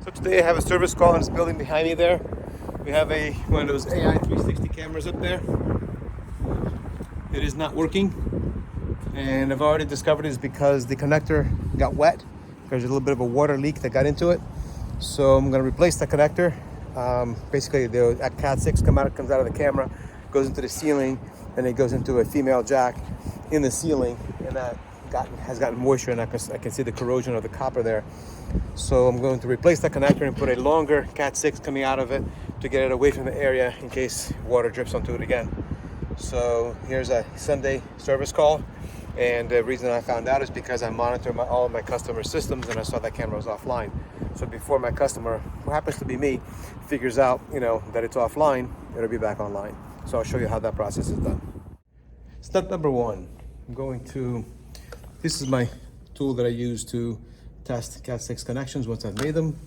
So today I have a service call in this building behind me there. We have one of those AI 360 cameras up there. It is not working. And I've already discovered it's because the connector got wet. There's a little bit of a water leak that got into it. So I'm gonna replace the connector. Basically that Cat 6 comes out of the camera, goes into the ceiling, and it goes into a female jack in the ceiling, and that has gotten moisture, and I can see the corrosion of the copper there. So I'm going to replace that connector and put a longer Cat 6 coming out of it to get it away from the area in case water drips onto it again. So here's a Sunday service call, and the reason I found out is because I monitor all of my customer systems, and I saw that camera was offline. So before my customer, who happens to be me, figures out that it's offline, it'll be back online. So I'll show you how that process is done. Step number one, this is my tool that I use to test Cat 6 connections once I've made them.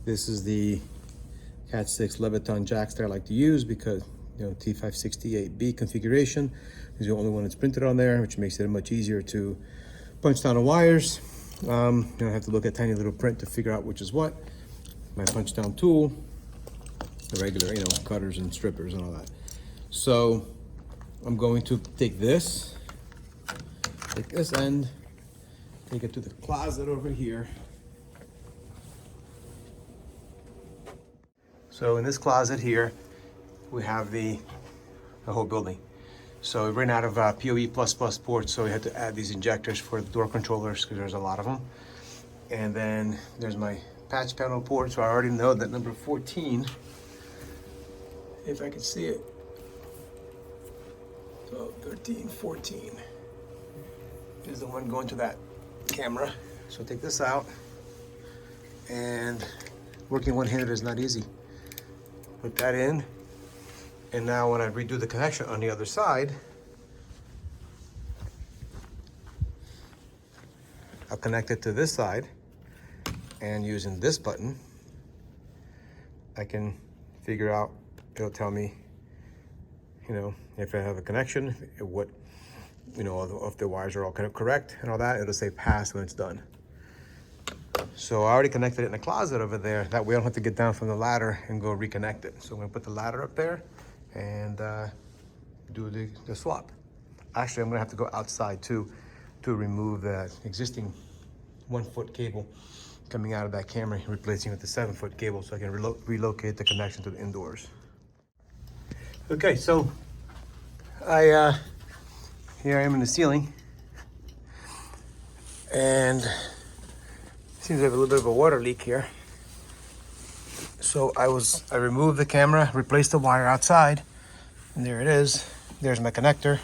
This is the Cat 6 Leviton jacks that I like to use because T568B configuration is the only one that's printed on there, which makes it much easier to punch down the wires. I don't have to look at tiny little print to figure out which is what. My punch down tool, the regular cutters and strippers and all that. So I'm going to take this end, take it to the closet over here. So in this closet here, we have the whole building. So we ran out of PoE++ ports, so we had to add these injectors for the door controllers because there's a lot of them. And then there's my patch panel port, so I already know that number 14, if I can see it. So 13, 14 is the one going to that camera. So take this out, and working one-handed is not easy. Put that in, and now when I redo the connection on the other side, I'll connect it to this side, and using this button, I can figure out, it'll tell me, if I have a connection, if the wires are all kind of correct and all that, it'll say pass when it's done. So I already connected it in the closet over there. That way I don't have to get down from the ladder and go reconnect it. So I'm gonna put the ladder up there and do the swap. Actually, I'm gonna have to go outside too to remove the existing 1-foot cable coming out of that camera, replacing it with the 7-foot cable so I can relocate the connection to the indoors. Okay, so here I am in the ceiling, and seems to have a little bit of a water leak here. So I removed the camera, replaced the wire outside, and there it is. There's my connector.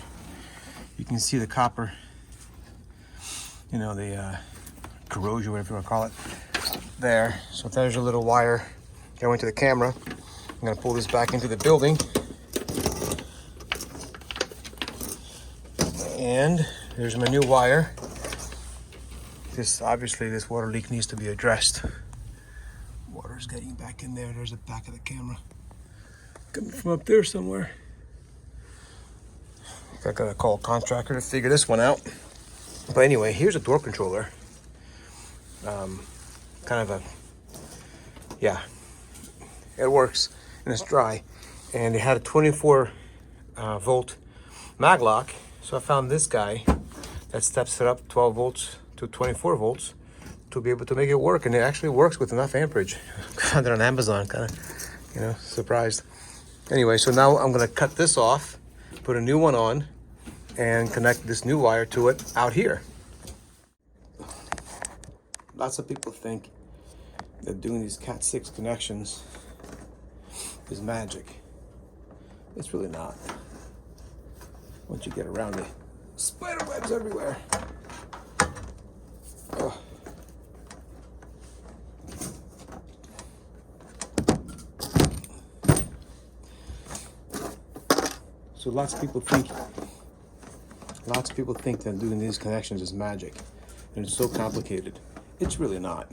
You can see the copper, the corrosion, whatever you want to call it, there. So there's a little wire going to the camera. I'm gonna pull this back into the building. And there's my new wire. Obviously this water leak needs to be addressed. Water's getting back in there. There's the back of the camera. Coming from up there somewhere. I gotta call a contractor to figure this one out. But anyway, here's a door controller. It works and it's dry. And it had a 24 volt mag lock. So I found this guy that steps it up 12 volts to 24 volts to be able to make it work. And it actually works with enough amperage. Found it on Amazon, kind of, surprised. Anyway, so now I'm gonna cut this off, put a new one on, and connect this new wire to it out here. Lots of people think that doing these Cat 6 connections is magic. It's really not. Once you get around it, spider webs everywhere. Ugh. So lots of people think that doing these connections is magic, and it's so complicated. It's really not.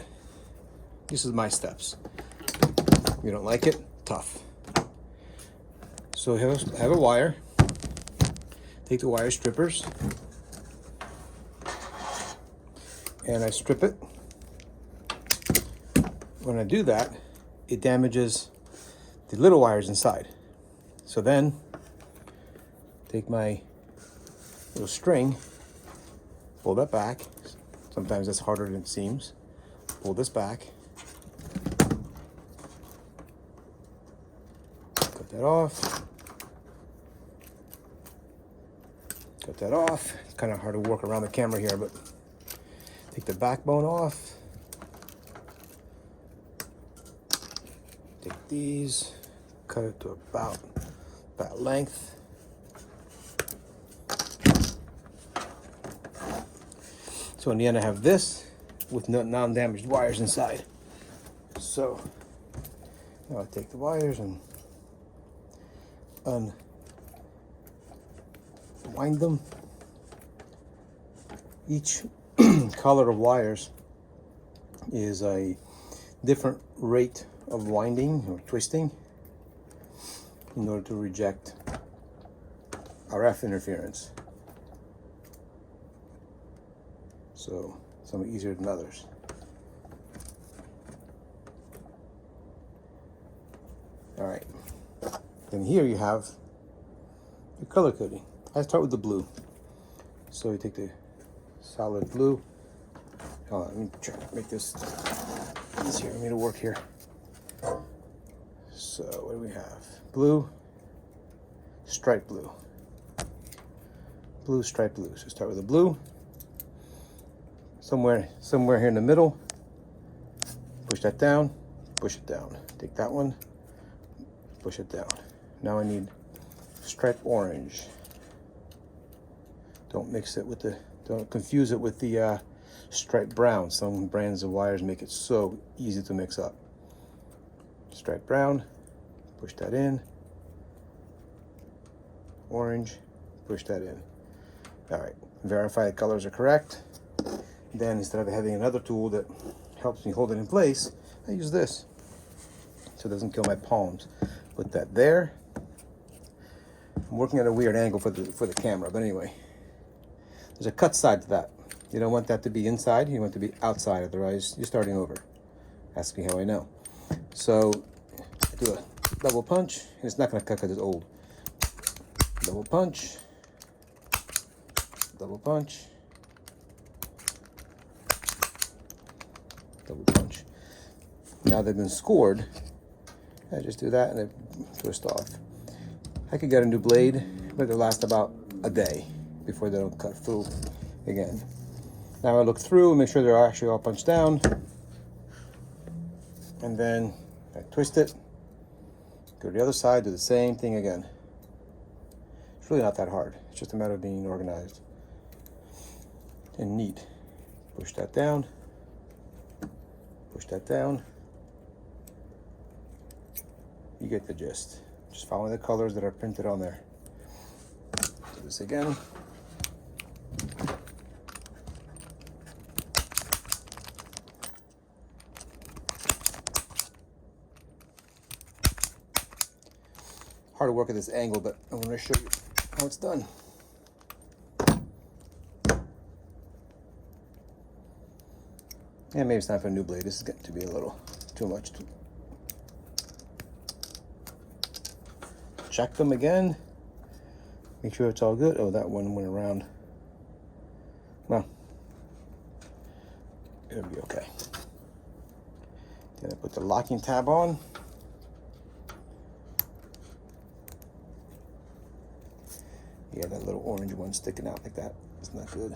This is my steps. You don't like it? Tough. So I have a wire. Take the wire strippers, and I strip it when I do that, it damages the little wires inside. So then, take my little string, pull that back. Sometimes that's harder than it seems. Pull this back. Cut that off. Cut that off. It's kind of hard to work around the camera here, but take the backbone off. Take these, cut it to about that length. So in the end, I have this with non-damaged wires inside. So now I take the wires and unwind them. Each color of wires is a different rate of winding or twisting in order to reject RF interference. So some are easier than others. All right, then here you have your color coding. I start with the blue. So you take the solid blue. Hold on, let me try to make this easier for me to work here. So what do we have? Blue, stripe blue. Blue, stripe blue. So start with the blue. Somewhere here in the middle. Push that down, push it down. Take that one, push it down. Now I need stripe orange. Don't confuse it with the stripe brown. Some brands of wires make it so easy to mix up. Stripe brown, push that in. Orange, push that in. All right, verify the colors are correct. Then instead of having another tool that helps me hold it in place, I use this so it doesn't kill my palms. Put that there. I'm working at a weird angle for the camera, but anyway, there's a cut side to that. You don't want that to be inside, you want it to be outside, otherwise you're starting over. Ask me how I know. So I do a double punch, and it's not going to cut because it's old. Double punch, double punch, double punch. Now they've been scored. I just do that and they twist off. I could get a new blade, but they'll last about a day before they don't cut through again. Now I look through and make sure they're actually all punched down. And then I twist it, go to the other side, do the same thing again. It's really not that hard. It's just a matter of being organized and neat. Push that down, push that down. You get the gist. Just following the colors that are printed on there. Do this again. Hard to work at this angle, but I'm going to show you how it's done. Yeah, maybe it's time for a new blade. This is getting to be a little too much. Check them again. Make sure it's all good. Oh, that one went around. Well, it'll be okay. Then I put the locking tab on. Yeah, that little orange one sticking out like that. It's not good.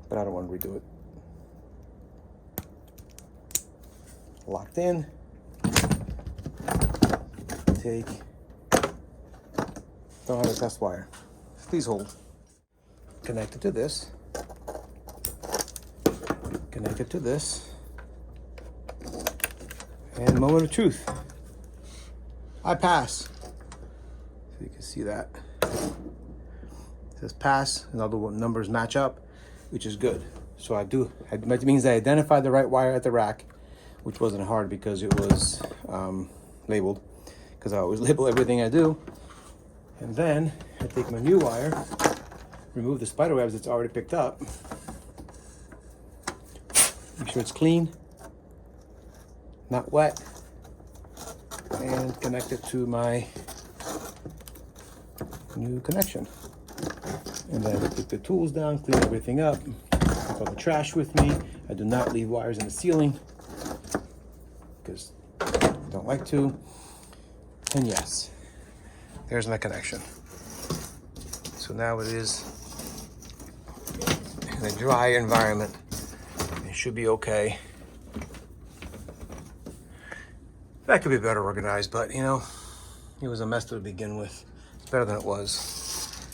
But I don't want to redo it. Locked in. Take. Don't have a test wire. Please hold. Connect it to this. Connect it to this. And moment of truth. I pass. So you can see that. It says pass, and all the numbers match up, which is good. So that means I identified the right wire at the rack, which wasn't hard because it was labeled, because I always label everything I do. And then I take my new wire, remove the spider webs that's already picked up, Make sure it's clean, not wet, and connect it to my new connection. And then put the tools down, clean everything up, take all the trash with me. I do not leave wires in the ceiling because I don't like to. And yes, there's my connection. So now it is in a dry environment. It should be okay. That could be better organized, but you know, it was a mess to begin with. It's better than it was.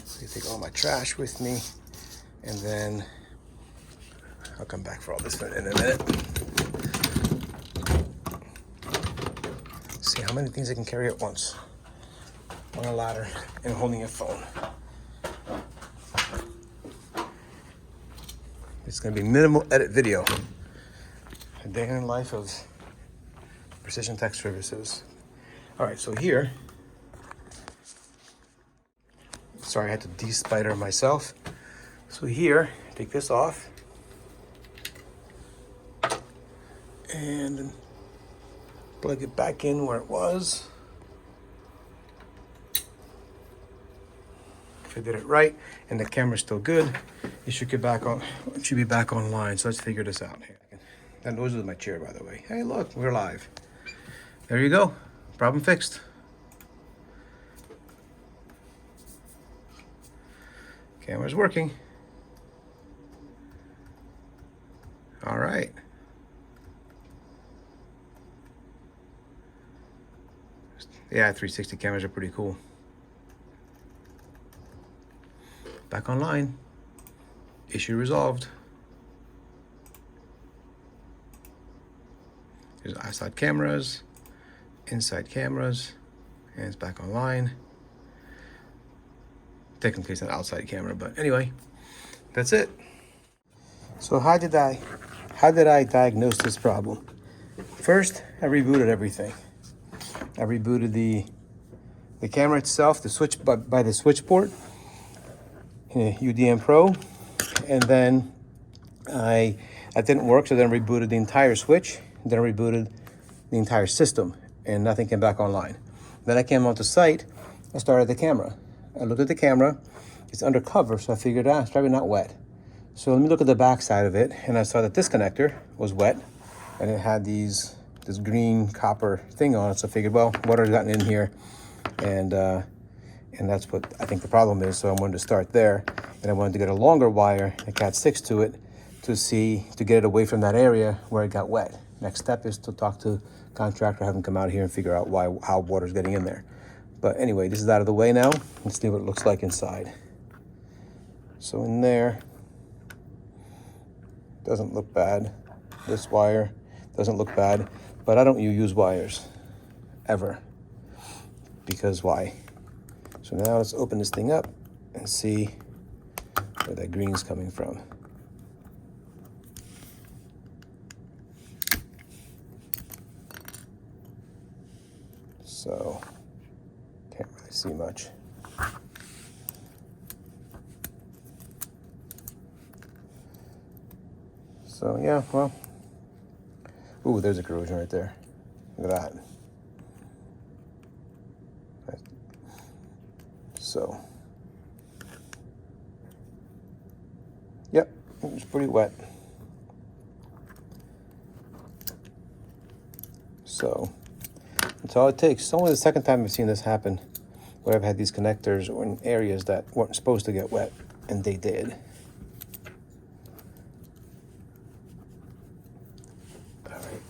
So you take all my trash with me, and then I'll come back for all this in a minute. See how many things I can carry at once on a ladder and holding a phone. It's gonna be minimal edit video. A day in the life of Precision Tech Services. All right, so here, sorry, I had to de-spider myself. So here, take this off and plug it back in where it was. If I did it right and the camera's still good, it should get back on. It should be back online. So let's figure this out. That noise was my chair, by the way. Hey, look, we're live. There you go. Problem fixed. Camera's working. All right. Yeah, 360 cameras are pretty cool. Back online. Issue resolved. There's outside cameras, inside cameras, and it's back online. Technically it's an outside camera, but anyway, that's it. So how did I diagnose this problem? First, I rebooted everything. I rebooted the camera itself, the switch by the switch port in a UDM Pro, and then that didn't work, so then I rebooted the entire switch, then I rebooted the entire system, and nothing came back online. Then I came onto site, I started the camera. I looked at the camera, it's undercover, so I figured, it's probably not wet. So let me look at the back side of it, and I saw that this connector was wet, and it had this green copper thing on it, so I figured, well, water's gotten in here, and that's what I think the problem is, so I wanted to start there, and I wanted to get a longer wire, a Cat 6 to it, to get it away from that area where it got wet. Next step is to talk to contractor, have them come out here and figure out how water's getting in there. But anyway, this is out of the way now. Let's see what it looks like inside. So in there, doesn't look bad. This wire doesn't look bad, but I don't use wires ever, because why? So now let's open this thing up and see where that green's coming from. So, can't really see much. So yeah, well, ooh, there's a corrosion right there. Look at that. So, yep, it's pretty wet. So, that's all it takes. It's only the second time I've seen this happen, where I've had these connectors in areas that weren't supposed to get wet, and they did. All right.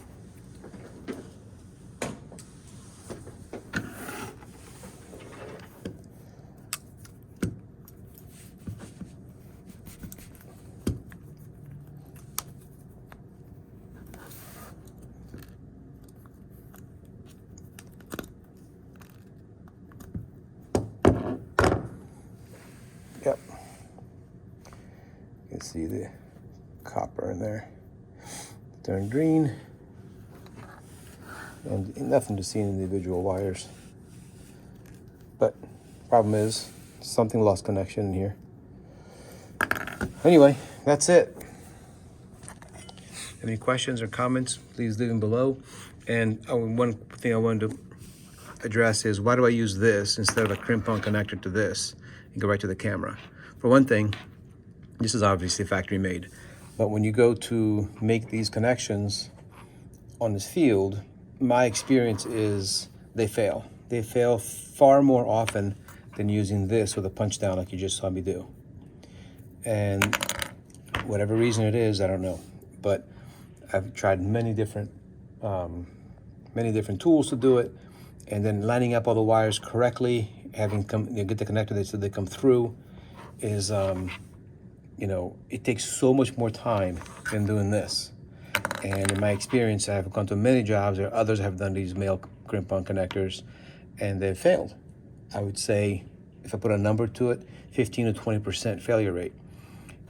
Yep. You can see the copper in there. Turned green. And nothing to see in individual wires. But problem is, something lost connection in here. Anyway, that's it. Any questions or comments, please leave them below. And one thing I wanted to address is, why do I use this instead of a crimp-on connector to this and go right to the camera? For one thing, this is obviously factory made, but when you go to make these connections on this field, my experience is they fail. They fail far more often than using this with a punch down like you just saw me do. And whatever reason it is, I don't know, but I've tried many different tools to do it, and then lining up all the wires correctly, having get the connector so they come through is, it takes so much more time than doing this. And in my experience, I've gone to many jobs, or others have done these male crimp-on connectors, and they've failed. I would say, if I put a number to it, 15 to 20% failure rate.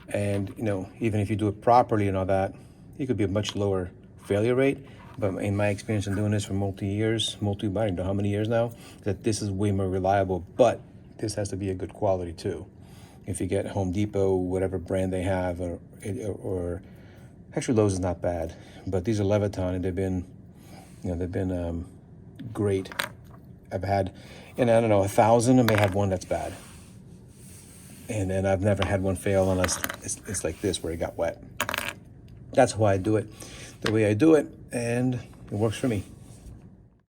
And even if you do it properly and all that, it could be a much lower failure rate. But in my experience in doing this for I don't know how many years now, that this is way more reliable. But this has to be a good quality too. If you get Home Depot, whatever brand they have, or actually Lowe's is not bad, but these are Leviton, and they've been great. I've had, I don't know, 1,000, I may have one that's bad. And then I've never had one fail unless it's like this, where it got wet. That's why I do it the way I do it, and it works for me.